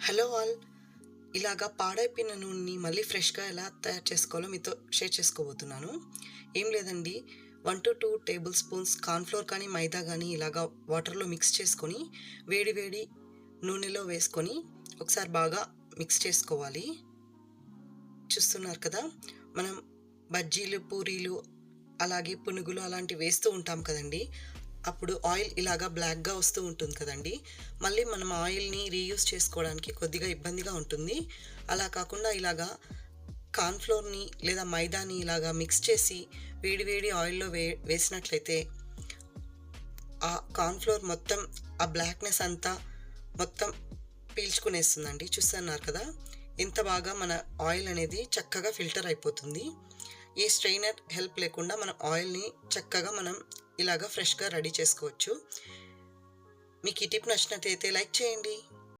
Hello all. ఇలాగా పాడైపోయిన నూనెని మళ్ళీ ఫ్రెష్‌గా ఎలా తయారు చేసుకోవాలో మీతో షేర్ చేసుకోబోతున్నాను. ఏం లేదండి, 1-2 టేబుల్ స్పూన్స్ కార్న్‌ఫ్లోర్ కానీ, మైదా గానీ ఇలాగా వాటర్‌లో మిక్స్ చేసుకొని, వేడి వేడి నూనెలో వేసుకొని ఒకసారి బాగా మిక్స్ చేసుకోవాలి. చూస్తున్నారు కదా! మనం బజ్జీలు, పూరీలు అలాగే పునుగులు అలాంటివి వేస్తూ ఉంటాం కదండీ! అప్పుడు ఆయిల్ ఇలాగా బ్లాక్‌గా వస్తూ ఉంటుంది కదండీ! మళ్ళీ మనం ఆయిల్‌ని రీయూజ్ చేసుకోవడానికి కొద్దిగా ఇబ్బందిగా ఉంటుంది. అలా కాకుండా ఇలాగా కార్న్ ఫ్లోర్‌ని లేదా మైదాని ఇలాగా మిక్స్ చేసి వేడి వేడి ఆయిల్‌లో వేసినట్లయితే ఆ కార్న్ ఫ్లోర్ మొత్తం ఆ బ్లాక్‌నెస్ అంతా మొత్తం పీల్చుకునేస్తుందండి. చూస్తున్నారు కదా! ఎంత బాగా మన ఆయిల్ అనేది చక్కగా ఫిల్టర్ అయిపోతుంది. ఏ స్ట్రెయినర్ హెల్ప్ లేకుండా మనం ఆయిల్‌ని చక్కగా మనం ఇలాగా ఫ్రెష్‌గా రెడీ చేసుకోవచ్చు. మీకు ఈ టిప్ నచ్చినట్టయితే లైక్ చేయండి.